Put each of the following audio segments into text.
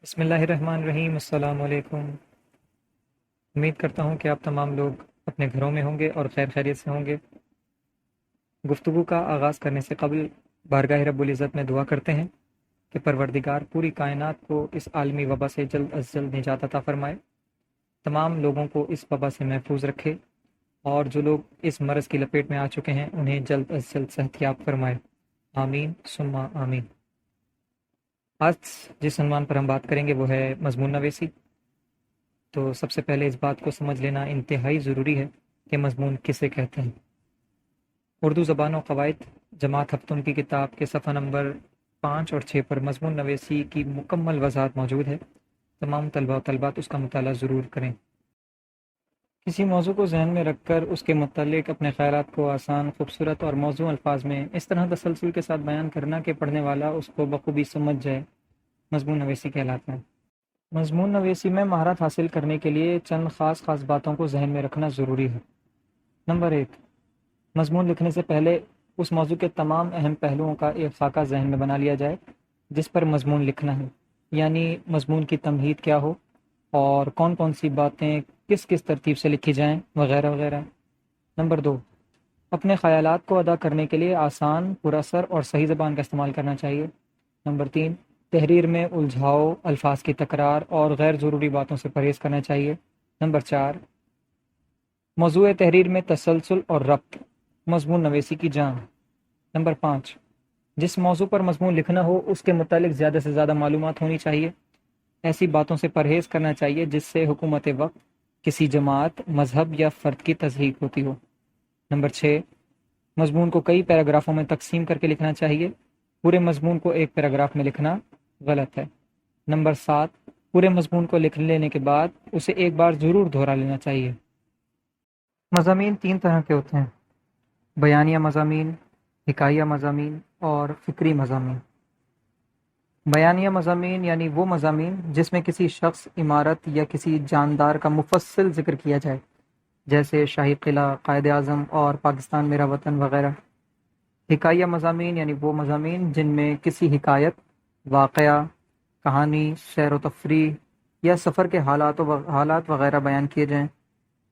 بسم اللہ الرحمن الرحیم۔ السلام علیکم۔ امید کرتا ہوں کہ آپ تمام لوگ اپنے گھروں میں ہوں گے اور خیر خیریت سے ہوں گے۔ گفتگو کا آغاز کرنے سے قبل بارگاہ رب العزت میں دعا کرتے ہیں کہ پروردگار پوری کائنات کو اس عالمی وبا سے جلد از جلد نجات عطا فرمائے، تمام لوگوں کو اس وبا سے محفوظ رکھے، اور جو لوگ اس مرض کی لپیٹ میں آ چکے ہیں انہیں جلد از جلد صحت یاب فرمائے، آمین ثم آمین۔ آج جس عنوان پر ہم بات کریں گے وہ ہے مضمون نویسی۔ تو سب سے پہلے اس بات کو سمجھ لینا انتہائی ضروری ہے کہ مضمون کسے کہتے ہیں۔ اردو زبان و قواعد جماعت ہفتون کی کتاب کے صفحہ نمبر 5 اور 6 پر مضمون نویسی کی مکمل وضاحت موجود ہے۔ تمام طلبہ و طالبات اس کا مطالعہ ضرور کریں۔ کسی موضوع کو ذہن میں رکھ کر اس کے متعلق اپنے خیالات کو آسان، خوبصورت اور موزوں الفاظ میں اس طرح تسلسل کے ساتھ بیان کرنا کہ پڑھنے والا اس کو بخوبی سمجھ جائے، مضمون نویسی کہلاتا ہے۔ مضمون نویسی میں مہارت حاصل کرنے کے لیے چند خاص باتوں کو ذہن میں رکھنا ضروری ہے۔ نمبر 1، مضمون لکھنے سے پہلے اس موضوع کے تمام اہم پہلوؤں کا ایک خاکہ ذہن میں بنا لیا جائے جس پر مضمون لکھنا ہے، یعنی مضمون کی تمہید کیا ہو اور کون کون سی باتیں کس ترتیب سے لکھی جائیں وغیرہ وغیرہ۔ نمبر 2، اپنے خیالات کو ادا کرنے کے لیے آسان، پر اثر اور صحیح زبان کا استعمال کرنا چاہیے۔ نمبر 3، تحریر میں الجھاؤ، الفاظ کی تکرار اور غیر ضروری باتوں سے پرہیز کرنا چاہیے۔ نمبر 4، موضوع تحریر میں تسلسل اور ربط، مضمون نویسی کی جان۔ نمبر 5، جس موضوع پر مضمون لکھنا ہو اس کے متعلق زیادہ سے زیادہ معلومات ہونی چاہیے۔ ایسی باتوں سے پرہیز کرنا چاہیے جس سے حکومت وقت، کسی جماعت، مذہب یا فرد کی تضحیک ہوتی ہو۔ نمبر 6، مضمون کو کئی پیراگرافوں میں تقسیم کر کے لکھنا چاہیے، پورے مضمون کو ایک پیراگراف میں لکھنا غلط ہے۔ نمبر 7، پورے مضمون کو لکھ لینے کے بعد اسے ایک بار ضرور دہرا لینا چاہیے۔ مضامین 3 طرح کے ہوتے ہیں: بیانیہ مضامین، حکایہ مضامین اور فکری مضامین۔ بیانیہ مضامین یعنی وہ مضامین جس میں کسی شخص، عمارت یا کسی جاندار کا مفصل ذکر کیا جائے، جیسے شاہی قلعہ، قائد اعظم اور پاکستان میرا وطن وغیرہ۔ حکایہ مضامین یعنی وہ مضامین جن میں کسی حکایت، واقعہ، کہانی، سیر و تفریح یا سفر کے حالات وغیرہ بیان کیے جائیں،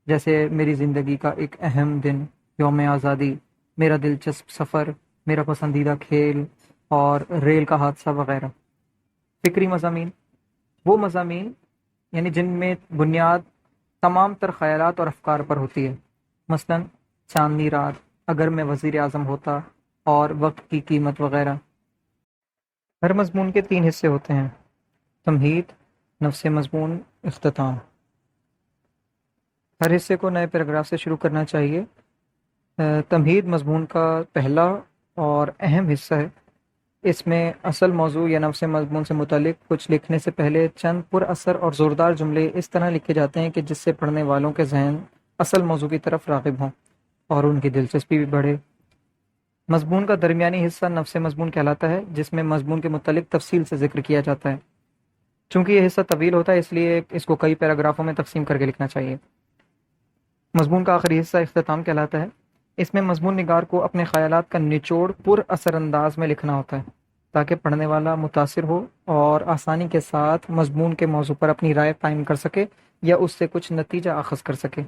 جیسے میری زندگی کا ایک اہم دن، یوم آزادی، میرا دلچسپ سفر، میرا پسندیدہ کھیل اور ریل کا حادثہ وغیرہ۔ فکری مضامین وہ مضامین یعنی جن میں بنیاد تمام تر خیالات اور افکار پر ہوتی ہے، مثلا چاندنی رات، اگر میں وزیر اعظم ہوتا اور وقت کی قیمت وغیرہ۔ ہر مضمون کے 3 حصے ہوتے ہیں: تمہید، نفس مضمون، اختتام۔ ہر حصے کو نئے پیراگراف سے شروع کرنا چاہیے۔ تمہید مضمون کا پہلا اور اہم حصہ ہے۔ اس میں اصل موضوع یا نفس مضمون سے متعلق کچھ لکھنے سے پہلے چند پر اثر اور زوردار جملے اس طرح لکھے جاتے ہیں کہ جس سے پڑھنے والوں کے ذہن اصل موضوع کی طرف راغب ہوں اور ان کی دلچسپی بھی بڑھے۔ مضمون کا درمیانی حصہ نفس مضمون کہلاتا ہے، جس میں مضمون کے متعلق تفصیل سے ذکر کیا جاتا ہے۔ چونکہ یہ حصہ طویل ہوتا ہے اس لیے اس کو کئی پیراگرافوں میں تقسیم کر کے لکھنا چاہیے۔ مضمون کا آخری حصہ اختتام کہلاتا ہے۔ اس میں مضمون نگار کو اپنے خیالات کا نچوڑ پر اثر انداز میں لکھنا ہوتا ہے تاکہ پڑھنے والا متاثر ہو اور آسانی کے ساتھ مضمون کے موضوع پر اپنی رائے قائم کر سکے یا اس سے کچھ نتیجہ اخذ کر سکے۔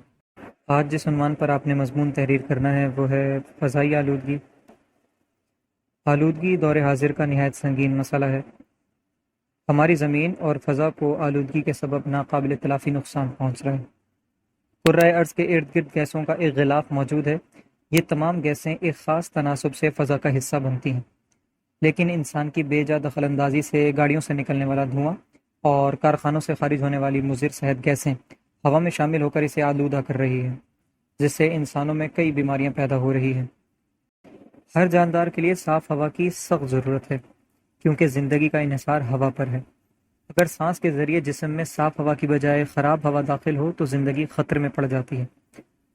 آج جس عنوان پر آپ نے مضمون تحریر کرنا ہے وہ ہے فضائی آلودگی۔ آلودگی دور حاضر کا نہایت سنگین مسئلہ ہے۔ ہماری زمین اور فضا کو آلودگی کے سبب ناقابل تلافی نقصان پہنچ رہا ہے۔ کرۂ ارض کے ارد گرد گیسوں کا ایک غلاف موجود ہے۔ یہ تمام گیسیں ایک خاص تناسب سے فضا کا حصہ بنتی ہیں، لیکن انسان کی بے جا دخل اندازی سے گاڑیوں سے نکلنے والا دھواں اور کارخانوں سے خارج ہونے والی مضر صحت گیسیں ہوا میں شامل ہو کر اسے آلودہ کر رہی ہیں، جس سے انسانوں میں کئی بیماریاں پیدا ہو رہی ہیں۔ ہر جاندار کے لیے صاف ہوا کی سخت ضرورت ہے، کیونکہ زندگی کا انحصار ہوا پر ہے۔ اگر سانس کے ذریعے جسم میں صاف ہوا کی بجائے خراب ہوا داخل ہو تو زندگی خطر میں پڑ جاتی ہے۔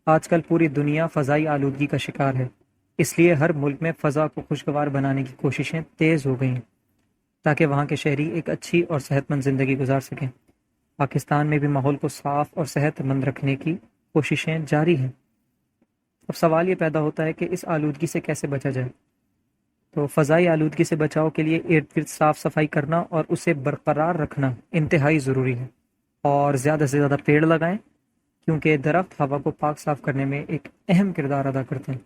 آج کل پوری دنیا فضائی آلودگی کا شکار ہے، اس لیے ہر ملک میں فضا کو خوشگوار بنانے کی کوششیں تیز ہو گئیں تاکہ وہاں کے شہری ایک اچھی اور صحت مند زندگی گزار سکیں۔ پاکستان میں بھی ماحول کو صاف اور صحت مند رکھنے کی کوششیں جاری ہیں۔ اب سوال یہ پیدا ہوتا ہے کہ اس آلودگی سے کیسے بچا جائے؟ تو فضائی آلودگی سے بچاؤ کے لیے ارد گرد صاف صفائی کرنا اور اسے برقرار رکھنا انتہائی ضروری ہے، اور زیادہ سے زیادہ پیڑ لگائیں کیونکہ درخت ہوا کو پاک صاف کرنے میں ایک اہم کردار ادا کرتے ہیں۔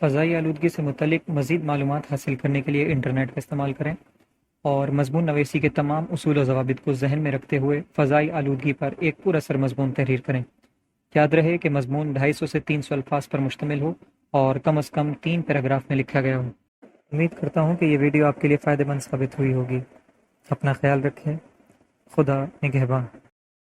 فضائی آلودگی سے متعلق مزید معلومات حاصل کرنے کے لیے انٹرنیٹ کا استعمال کریں، اور مضمون نویسی کے تمام اصول و ضوابط کو ذہن میں رکھتے ہوئے فضائی آلودگی پر ایک پر اثر مضمون تحریر کریں۔ یاد رہے کہ مضمون 250 سے 300 الفاظ پر مشتمل ہو اور کم از کم 3 پیراگراف میں لکھا گیا ہو۔ امید کرتا ہوں کہ یہ ویڈیو آپ کے لیے فائدہ مند ثابت ہوئی ہوگی۔ اپنا خیال رکھیں۔ خدا نگہبان۔